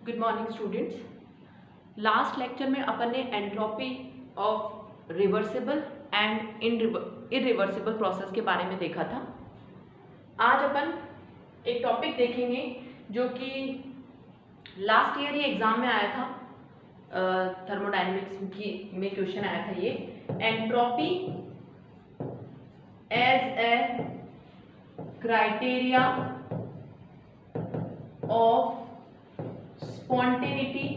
Good morning students. Last lecture में अपन ने entropy of reversible and irreversible process के बारे में देखा था। आज अपन एक टॉपिक देखेंगे जो कि लास्ट ईयर ही एग्जाम में आया था, थर्मोडायनेमिक्स में क्वेश्चन आया था। ये entropy as a criteria of spontaneity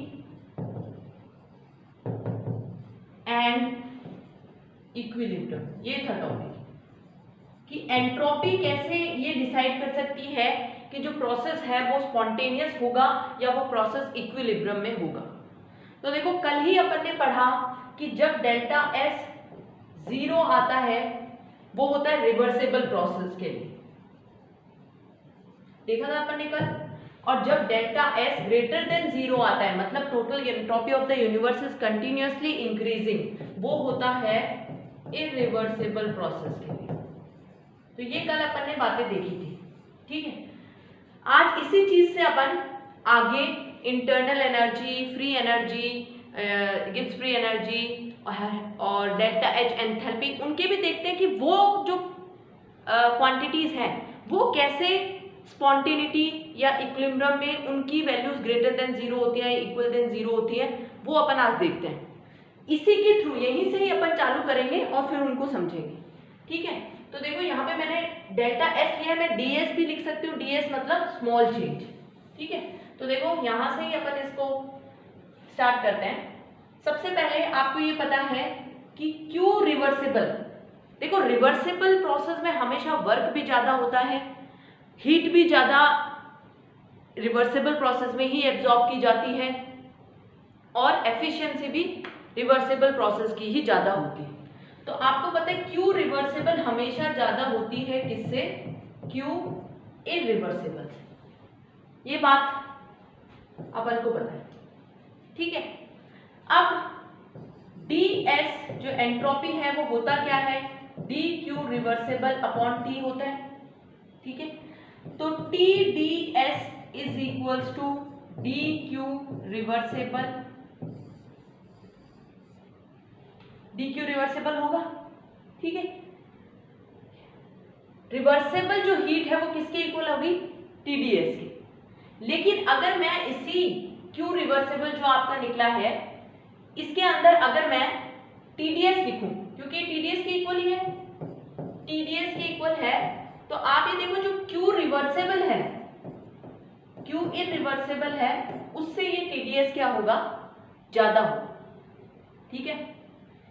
and equilibrium. ये था टॉपिक कि एंट्रोपी कैसे ये डिसाइड कर सकती है कि जो प्रोसेस है वो स्पॉन्टेनियस होगा या वो प्रोसेस इक्विलिब्रियम में होगा। तो देखो, कल ही अपन ने पढ़ा कि जब डेल्टा एस 0 आता है वो होता है रिवर्सिबल प्रोसेस के लिए, देखा था अपन ने कल। और जब डेल्टा एस ग्रेटर देन 0 आता है, मतलब total entropy of the universe is continuously increasing, वो होता है इरिवर्सिबल प्रोसेस के लिए। तो ये कल अपन ने बातें देखी थी, ठीक है। आज इसी चीज से अपन आगे internal energy, free energy, Gibbs free energy और डेल्टा एच एंथैल्पी, उनके भी देखते हैं कि वो जो क्वांटिटीज हैं वो कैसे स्पॉन्टेनिटी या इक्विलिब्रियम में उनकी वैल्यूज ग्रेटर देन 0 होती है, इक्वल देन 0 होती है, वो अपन आज देखते हैं। इसी के थ्रू यहीं से ही अपन चालू करेंगे और फिर उनको समझेंगे, ठीक है। तो देखो, यहाँ पे मैंने डेल्टा एस लिया, मैं ds भी लिख सकती हूँ, ds मतलब स्मॉल चेंज, ठीक है। तो देखो, यहाँ से ही अपन इसको स्टार्ट करते हैं। सबसे पहले आपको ये पता है कि क्यों रिवर्सिबल। देखो, रिवर्सिबल प्रोसेस में हमेशा वर्क भी ज्यादा होता है, हीट भी ज्यादा रिवर्सिबल प्रोसेस में ही एब्जॉर्ब की जाती है और एफिशिएंसी भी रिवर्सिबल प्रोसेस की ही ज्यादा होती है। तो आपको पता है क्यों रिवर्सिबल हमेशा ज्यादा होती है, किससे? क्यों इरिवर्सिबल से। ये बात अपन को पता है, ठीक है। अब ds जो एंट्रोपी है वो होता क्या है? dq रिवर्सिबल अपॉन t होता है, ठीक है। तो TdS is equals to dq reversible, dq reversible होगा, ठीक है। रिवर्सिबल जो हीट है वो किसके इक्वल होगी? TdS के। लेकिन अगर मैं इसी q रिवर्सिबल जो आपका निकला है, इसके अंदर अगर मैं TdS लिखूं, क्योंकि TdS के इक्वल ही है, TdS के इक्वल है, तो आप ये देखो, जो Q रिवर्सिबल है, Q इरिवर्सिबल है, उससे ये TdS क्या होगा? ज्यादा होगा, ठीक है।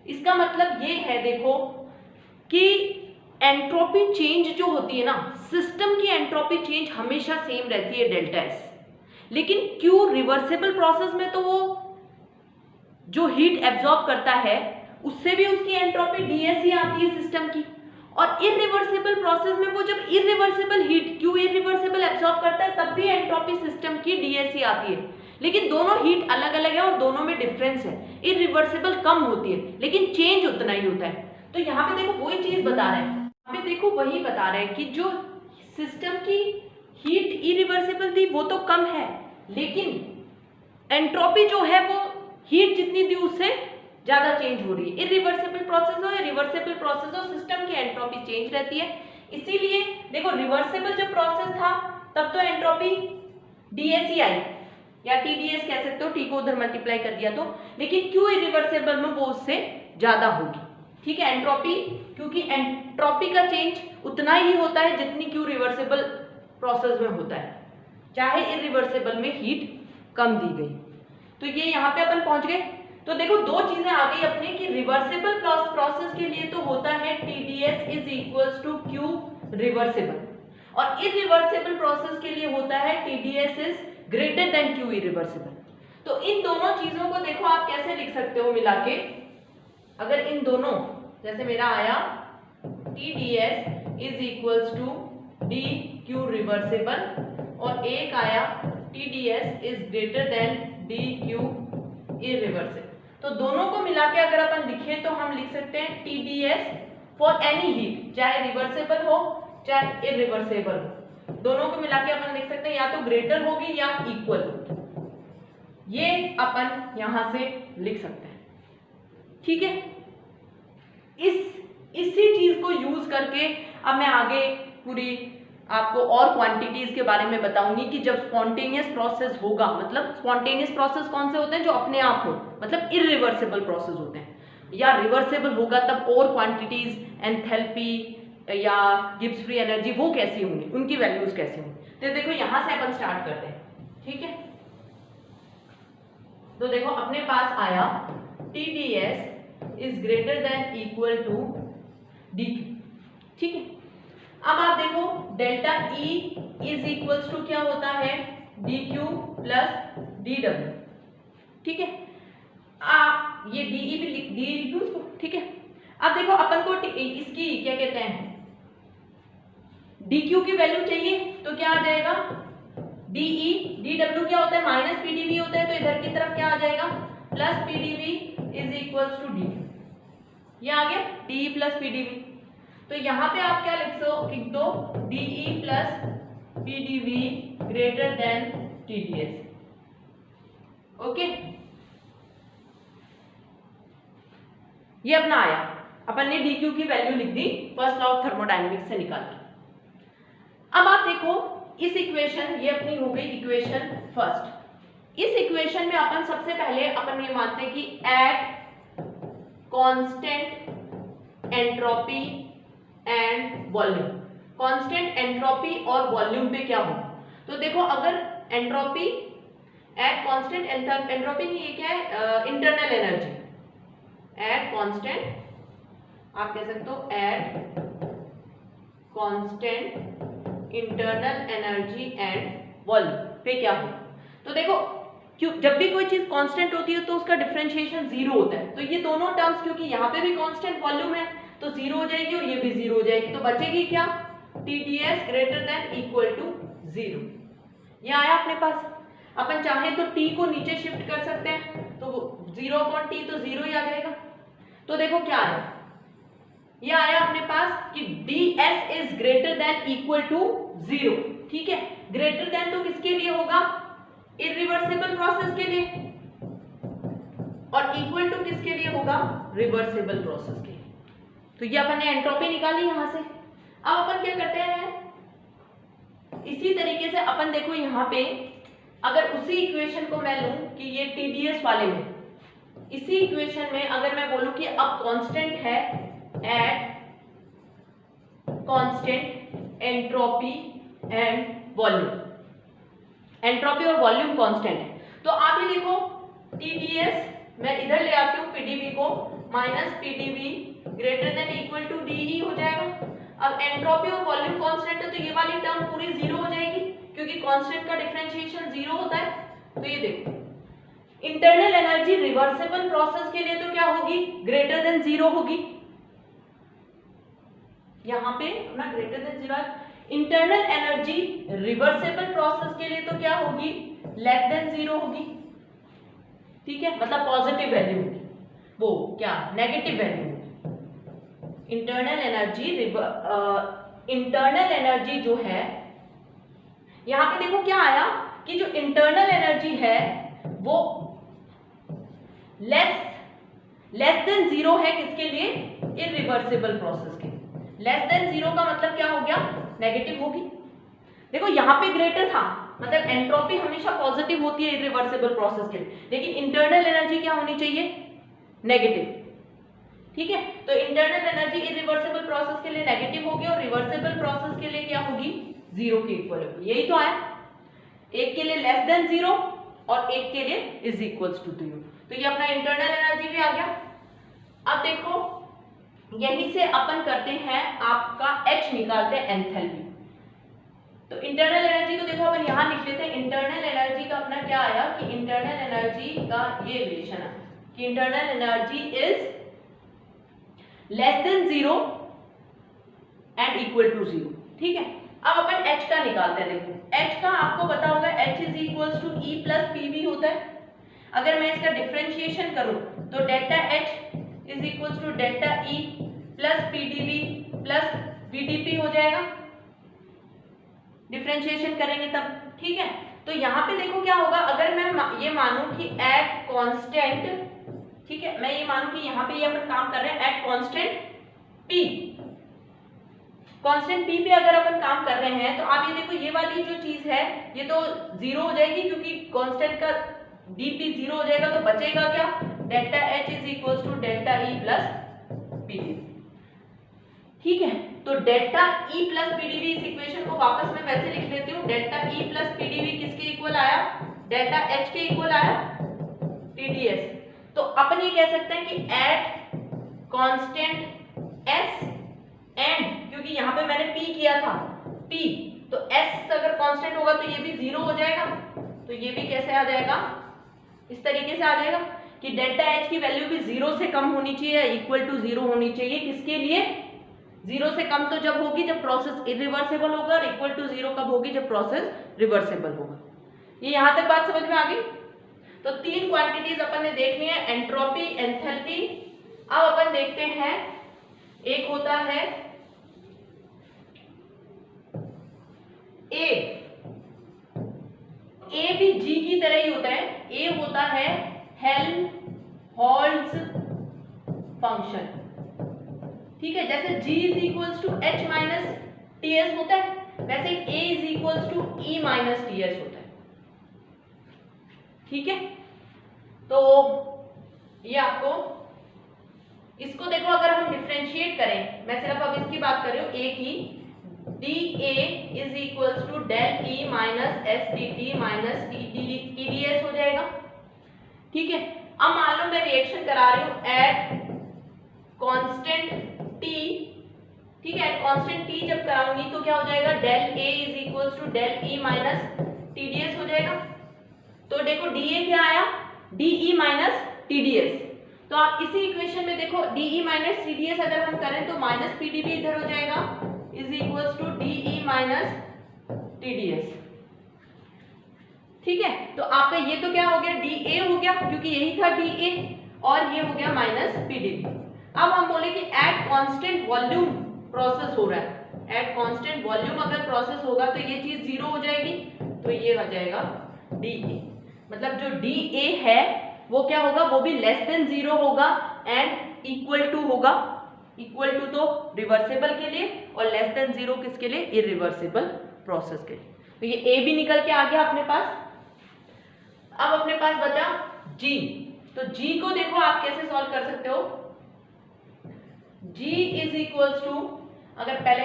इसका मतलब ये है, देखो, कि एंट्रोपी चेंज जो होती है ना, सिस्टम की एंट्रोपी चेंज हमेशा सेम रहती है डेल्टा एस, लेकिन Q रिवर्सिबल प्रोसेस में तो वो जो हीट एब्जॉर्ब करता है उससे भी उसकी एंट्रोपी ds ही आती है सिस्टम की। और इरिवर्सिबल प्रोसेस में वो जब irreversible heat Q irreversible absorb करता है तब भी एंट्रोपी सिस्टम की ds ही आती है, लेकिन दोनों हीट अलग अलग है और दोनों में डिफरेंस है। इरिवर्सिबल कम होती है लेकिन चेंज उतना ही होता है। तो यहाँ पे देखो वही चीज बता रहा है, यहाँ पे देखो वही बता रहा है कि जो सिस्टम की हीट इरिवर्सिबल थी वो तो कम है, लेकिन एंट्रोपी जो है वो हीट जितनी थी उससे ज्यादा चेंज हो रही है। इरिवर्सिबल प्रोसेस हो या रिवर्सिबल प्रोसेस हो, सिस्टम की एंट्रोपी चेंज रहती है। इसीलिए देखो, रिवर्सिबल जब प्रोसेस था तब तो एंट्रोपी ds ही आई, या TdS कह सकते हो, t को उधर मल्टीप्लाई कर दिया तो, लेकिन क्यों इरिवर्सिबल में वो उससे ज्यादा होगी, ठीक है। एंट्रोपी, क्योंकि एंट्रोपी का चेंज उतना ही होता है जितनी क्यों रिवर्सिबल प्रोसेस में होता है, चाहे इरिवर्सिबल में हीट कम दी गई। तो ये यहाँ पे अपन पहुंच गए। तो देखो, दो चीजें आ गई अपने कि रिवर्सिबल प्रोसेस के लिए तो होता है TdS is equals to Q reversible, और इरिवर्सिबल प्रोसेस के लिए होता है TdS is greater than Q irreversible. तो इन दोनों चीजों को देखो आप कैसे लिख सकते हो मिला के। अगर इन दोनों, जैसे मेरा आया TdS is equals to dQ reversible और एक आया TdS is greater than dQ irreversible, तो दोनों को मिला के अगर अपन लिखें तो हम लिख सकते हैं TdS फॉर एनी हीट, चाहे रिवर्सिबल हो चाहे इरिवर्सिबल हो, दोनों को मिला के अपन लिख सकते हैं या तो ग्रेटर होगी या इक्वल होगी। ये अपन यहां से लिख सकते हैं, ठीक है। इसी चीज को यूज करके अब मैं आगे पूरी आपको और क्वांटिटीज के बारे में बताऊंगी कि जब स्पॉन्टेनियस प्रोसेस होगा, मतलब स्पॉन्टेनियस प्रोसेस कौन से होते हैं, जो अपने आप हो, मतलब इरिवर्सिबल प्रोसेस होते हैं, या रिवर्सिबल होगा तब और क्वांटिटीज, एंथैल्पी या गिब्स फ्री एनर्जी वो कैसी होंगी, उनकी वैल्यूज कैसी होंगी। तो देखो यहां से अपन स्टार्ट करते हैं, ठीक है। तो देखो अपने पास आया TdS is greater than equal to dq, ठीक है। अब आप देखो delta E is equals to क्या होता है, dq प्लस dw, ठीक है। आप ये DE भी लिख दी उसको, ठीक है। अब देखो अपन को इसकी क्या कहते हैं, dq की वैल्यू चाहिए, तो क्या आ जाएगा, DE dw क्या होता है, माइनस pdv होता है, तो इधर की तरफ क्या आ जाएगा, plus pdv is equals to dq, ये आ गया DE प्लस pdv। तो यहां पे आप क्या लिख दो, DE plus pdv greater then TdS, okay. ये अपना आया, अपन ने dq की वैल्यू लिख दी, फर्स्ट लॉ ऑफ थर्मोडायनेमिक्स से निकाल ली। अब आप देखो इस इक्वेशन, ये अपनी हो गई इक्वेशन फर्स्ट। इस इक्वेशन में अपन सबसे पहले अपन ये मानते हैं कि at constant entropy and volume, constant entropy और वॉल्यूम पे क्या होगा। तो देखो अगर एंट्रोपी एट कांस्टेंट एंट्रोपी नहीं, ये क्या है, इंटरनल एनर्जी एट कांस्टेंट, आप कह सकते हो at constant internal energy and volume पे क्या होगा। तो देखो क्यों, जब भी कोई चीज कांस्टेंट होती है तो उसका डिफरेंशिएशन जीरो होता है, तो ये दोनों टर्म्स क्योंकि यहाँ पे भी कांस्टेंट वॉल्यूम है तो जीरो हो जाएगी और ये भी जीरो हो जाएगी, तो बचेगी क्या, TdS greater than equal to zero. ये आया अपने पास। अपन चाहे तो t को नीचे शिफ्ट कर सकते हैं, तो 0/t तो जीरो ही आ जाएगा। तो देखो क्या आया, ये आया अपने पास कि ds is greater than equal to zero, ठीक है। ग्रेटर देन तो किसके लिए होगा, इरिवर्सिबल प्रोसेस के लिए, और इक्वल टू किसके लिए होगा, रिवर्सिबल प्रोसेस के लिए। तो ये अपन ने एंट्रोपी निकाली यहां से। अब अपन क्या करते हैं, इसी तरीके से अपन देखो यहाँ पे अगर उसी इक्वेशन को मैं लूं कि ये TdS वाले में, इसी इक्वेशन में अगर मैं बोलूं कि अब कांस्टेंट है at constant entropy and volume, entropy और वॉल्यूम कांस्टेंट है, तो आप ये देखो TdS मैं इधर ले आती हूँ pdv को, minus pdv greater than equal to DE हो जाएगा। अब एंट्रोपी और वॉल्यूम कांस्टेंट है तो ये वाली टर्म पूरी जीरो हो जाएगी क्योंकि कांस्टेंट का डिफरेंशिएशन जीरो होता है। तो ये देखो इंटरनल एनर्जी रिवर्सिबल प्रोसेस के लिए तो क्या होगी, ग्रेटर देन जीरो होगी, यहां पे अपना greater than zero. Internal energy reversible process के लिए तो क्या होगी, लेस देन जीरो होगी, ठीक है, मतलब पॉजिटिव वैल्यू होगी, वो क्या नेगेटिव वैल्यू होगी। इंटरनल एनर्जी जो है यहां पे देखो क्या आया कि जो इंटरनल एनर्जी है वो लेस देन जीरो है, किसके लिए, इरिवर्सिबल प्रोसेस के लिए। लेस देन जीरो का मतलब क्या हो गया, नेगेटिव होगी। देखो यहाँ पे ग्रेटर था, मतलब एंट्रोपी हमेशा पॉजिटिव होती है इरिवर्सिबल प्रोसेस के लिए, लेकिन इंटरनल एनर्जी क्या होनी चाहिए, नेगेटिव, ठीक है। तो इंटरनल एनर्जी इरिवर्सिबल प्रोसेस के लिए नेगेटिव होगी और रिवर्सिबल प्रोसेस के लिए क्या होगी, जीरो के इक्वल होगी। यही तो आया, एक के लिए लेस देन जीरो और एक के लिए इज इक्वल्स टू जीरो। तो ये अपना इंटरनल एनर्जी भी आ गया। अब देखो यहीं से अपन करते हैं आपका H निकालते हैं एंथैल्पी। तो इंटरनल एनर्जी को देखो अपन यहां लिख लेते हैं, इंटरनल एनर्जी का अपना क्या आया कि इंटरनल एनर्जी का ये रिलेशन है कि internal energy is less than zero and equal to zero, ठीक है। अब अपन H का निकालते हैं। देखो H का आपको पता होगा H is equals to E plus PV होता है। अगर मैं इसका डिफरेंशिएशन करूं तो delta H is equals to delta E plus PdV plus VdP हो जाएगा, डिफरेंशिएशन करेंगे तब, ठीक है। तो यहाँ पे देखो क्या होगा, अगर मैं ये मानूं कि एट कांस्टेंट, ठीक है, मैं ये मानूं कि यहाँ पे ये अपन काम कर रहे हैं at constant P, constant P पे अगर अपन काम कर रहे हैं तो आप ये देखो ये वाली जो चीज है ये तो जीरो हो जाएगी क्योंकि कांस्टेंट का dp जीरो हो जाएगा, तो बचेगा क्या, delta h is equal to delta E plus pdv। ठीक है, तो डेल्टा ई प्लस pdv, इस इक्वेशन को वापस मैं वैसे लिख लेती हूँ, डेल्टा ई प्लस pdv किसके इक्वल आया, डेल्टा h के इक्वल आया tds। तो अपन ये कह सकते हैं कि एट कांस्टेंट s एंड, क्योंकि यहाँ पे मैंने p किया था p, तो s अगर कांस्टेंट होगा तो ये भी जीरो हो जाएगा, तो ये भी कैसे आ जाएगा, इस तरीके से आ जाएगा कि डेल्टा h की वैल्यू भी जीरो से कम होनी चाहिए, इक्वल टू जीरो होनी चाहिए। किसके लिए, जीरो से कम तो जब होगी जब प्रोसेस इरिवर्सिबल होगा, और इक्वल टू जीरो कब होगी, जब प्रोसेस रिवर्सिबल होगा। ये यहां तक बात समझ में आ गई। तो तीन क्वांटिटीज अपन ने देख ली है, एंट्रोपी, एंथैल्पी। अब अपन देखते हैं एक होता है ए भी जी की तरह ही होता है, ए होता है हेल्महोल्ट्ज फंक्शन, ठीक है, जैसे g is equals to h minus T S होता है, वैसे a is equals to e minus T S होता है। ठीक है, तो ये आपको, इसको देखो अगर हम डिफरेंशिएट करें, मैं सिर्फ अब इसकी बात कर रही हूँ a की, dA is equals to del e minus S D T minus T D S हो जाएगा। ठीक है, अब मान लो मैं रिएक्शन करा रही हूँ एट कांस्टेंट t, ठीक है, एट कांस्टेंट t जब कराऊंगी तो क्या हो जाएगा, del a is equals to del e minus T D S हो जाएगा। तो देखो dA क्या आया, de minus T D S. तो आप इसी इक्वेशन में देखो de minus T D S अगर हम करें तो माइनस पी डी भी इधर हो जाएगा, is equals to de minus T D S. ठीक है, तो आपका ये तो क्या हो गया, dA हो गया क्योंकि यही था dA, और ये हो गया माइनस पी डी बी। अब हम बोले कि एट कांस्टेंट वॉल्यूम प्रोसेस हो रहा है, एट कांस्टेंट वॉल्यूम अगर प्रोसेस होगा तो ये चीज जीरो हो जाएगी, तो ये हो जाएगा dA, मतलब जो dA है वो क्या होगा, वो भी लेस देन जीरो होगा एंड इक्वल टू होगा, इक्वल टू तो रिवर्सिबल के लिए और लेस देन जीरो किसके लिए, इरिवर्सिबल प्रोसेस के लिए। तो ये A भी निकल के आ गया अपने पास। अब अपने पास बचा G, तो G को देखो आप कैसे सॉल्व कर सकते हो, G इज इक्वल्स टू, अगर पहले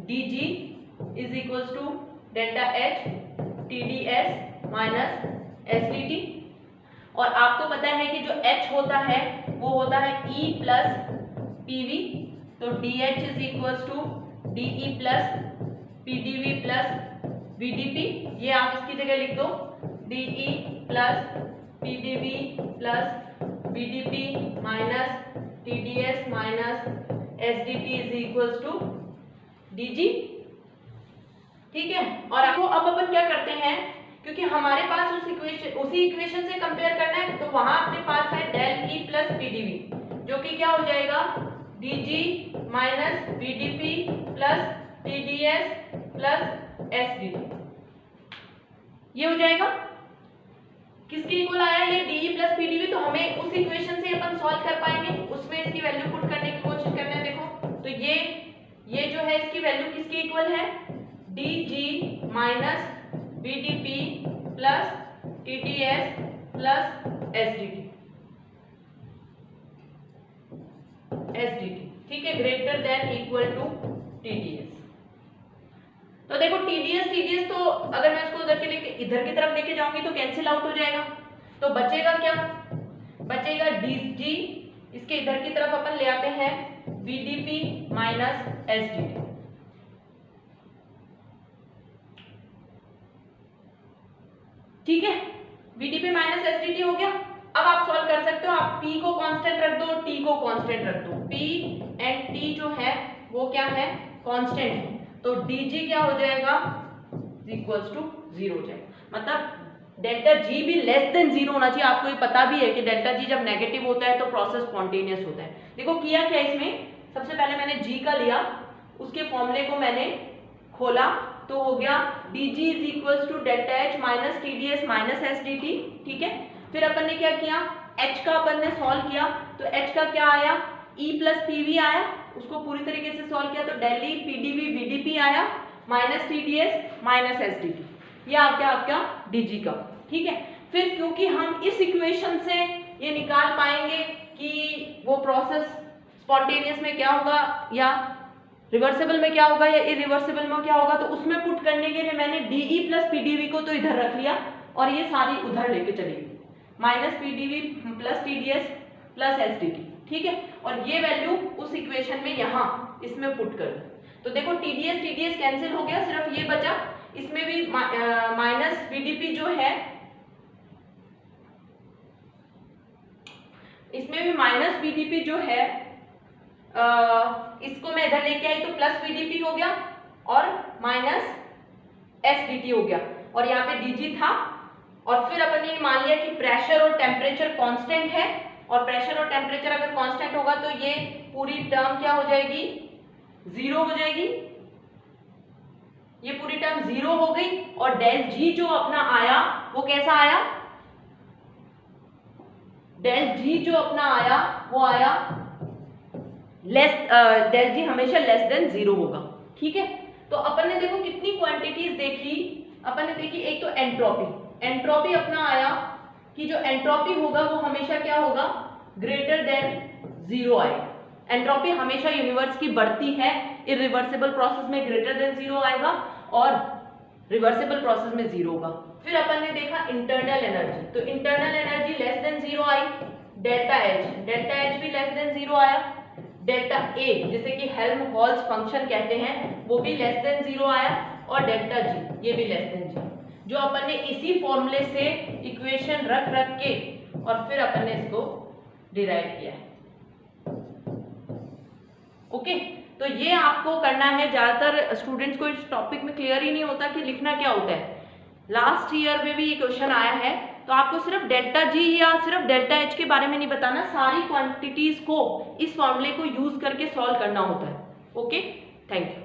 dG is equals to delta H T D S minus S D T, और आपको पता है कि जो H होता है वो होता है E प्लस पी वी, तो D H is equals to D E plus P D V plus V D P, ये आप इसकी जगह लिख दो, D E plus P D V plus V D P minus T D S minus S D T is equals to D G. ठीक है, और आपको अब अपन क्या करते हैं, क्योंकि हमारे पास उसी इक्वेशन से कंपेयर करना है, तो वहां अपने पास है del E plus P D V, जो कि क्या हो जाएगा, D G minus V D P plus T D S plus S D T, ये हो जाएगा। किसके इक्वल आया ये D plus P D V, तो हमें उस इक्वेशन से अपन सॉल्व कर पाएंगे, उसमें इसकी वैल्यू पुट करने की कोशिश करते हैं। देखो तो ये जो है इसकी वैल्यू किसके इक्वल है, D G minus V D P plus T D S plus S D T, S D T, ठीक है, greater than equal to T D S. तो देखो टीडीएस तो अगर मैं इसको इधर की तरफ लेके जाऊंगी तो कैंसिल आउट हो जाएगा, तो बचेगा क्या, बचेगा डीजी, इसके इधर की तरफ अपन ले आते हैं वीडीपी माइनस एसडीटी। ठीक है, वीडीपी माइनस एसडीटी हो गया। अब आप सॉल्व कर सकते हो, आप p को कांस्टेंट रख दो, t को कांस्टेंट रख दो, p एंड t जो है वो क्या है, कांस्टेंट है, तो dg क्या हो जाएगा, इक्वल्स टू 0 हो जाएगा। मतलब डेल्टा g भी लेस देन 0 होना चाहिए। आपको ये पता भी है कि डेल्टा g जब नेगेटिव होता है तो प्रोसेस स्पॉन्टेनियस होता है। देखो किया क्या इसमें, सबसे पहले मैंने g का लिया, उसके फॉर्मूले को मैंने खोला तो हो गया dg is equals to delta H minus TdS minus SDT। ठीक है, फिर अपन ने क्या किया, h का अपन ने सॉल्व किया, तो h का क्या आया, E प्लस PV आया, उसको पूरी तरीके से सॉल्व किया तो डेल E PdV VdP आया माइनस TdS माइनस SDT, ये आ गया आपका dg का। ठीक है, फिर क्योंकि हम इस इक्वेशन से ये निकाल पाएंगे कि वो प्रोसेस स्पॉन्टेनियस में क्या होगा या रिवर्सिबल में क्या होगा या इरिवर्सिबल में क्या होगा, तो उसमें पुट करने के लिए मैंने DE प्लस PdV को तो इधर रख लिया और ये सारी उधर लेके चली गई, minus PdV plus TdS plus SDT। ठीक है, और ये वैल्यू उस इक्वेशन में यहाँ इसमें पुट कर दो, तो देखो TdS कैंसिल हो गया, सिर्फ ये बचा, इसमें भी माइनस VdP जो है, इसमें भी माइनस VdP जो है, इसको मैं इधर लेके आई तो प्लस VdP हो गया और माइनस SDT हो गया, और यहाँ पे dg था, और फिर अपन ने मान लिया कि प्रेशर और टेम्परेचर कांस्टेंट है, और प्रेशर और टेम्परेचर अगर कांस्टेंट होगा तो ये पूरी टर्म क्या हो जाएगी, जीरो हो जाएगी, ये पूरी टर्म जीरो हो गई, और डेल जी जो अपना आया वो कैसा आया, डेल जी जो अपना आया वो आया लेस, डेल जी हमेशा लेस देन जीरो होगा। ठीक है, तो अपन ने देखो कितनी क्वांटिटीज देखी, अपन ने देखी एक तो एंट्रोपी, एंट्रोपी अपना आया कि जो एंट्रोपी होगा वो हमेशा क्या होगा, ग्रेटर देन जीरो आएगा, एंट्रोपी हमेशा यूनिवर्स की बढ़ती है, इरिवर्सिबल प्रोसेस में ग्रेटर देन जीरो आएगा और रिवर्सिबल प्रोसेस में जीरो होगा। फिर अपन ने देखा इंटरनल एनर्जी, तो internal energy less than zero आई, डेल्टा एच भी लेस देन जीरो आया, डेल्टा ए जिसे कि हेल्महोल्ट्ज फंक्शन कहते हैं वो भी लेस देन जीरो आया, और डेल्टा जी ये भी लेस देन जीरो, जो अपन ने इसी फॉर्मूले से इक्वेशन रख के और फिर अपन ने इसको डिराइव किया है। ओके, तो ये आपको करना है, ज्यादातर स्टूडेंट्स को इस टॉपिक में क्लियर ही नहीं होता कि लिखना क्या होता है। लास्ट ईयर में भी ये क्वेश्चन आया है, तो आपको सिर्फ डेल्टा जी या सिर्फ डेल्टा एच के बारे में नहीं बताना, सारी क्वांटिटीज को इस फॉर्मूले को यूज करके सॉल्व करना होता है। Okay, thank you.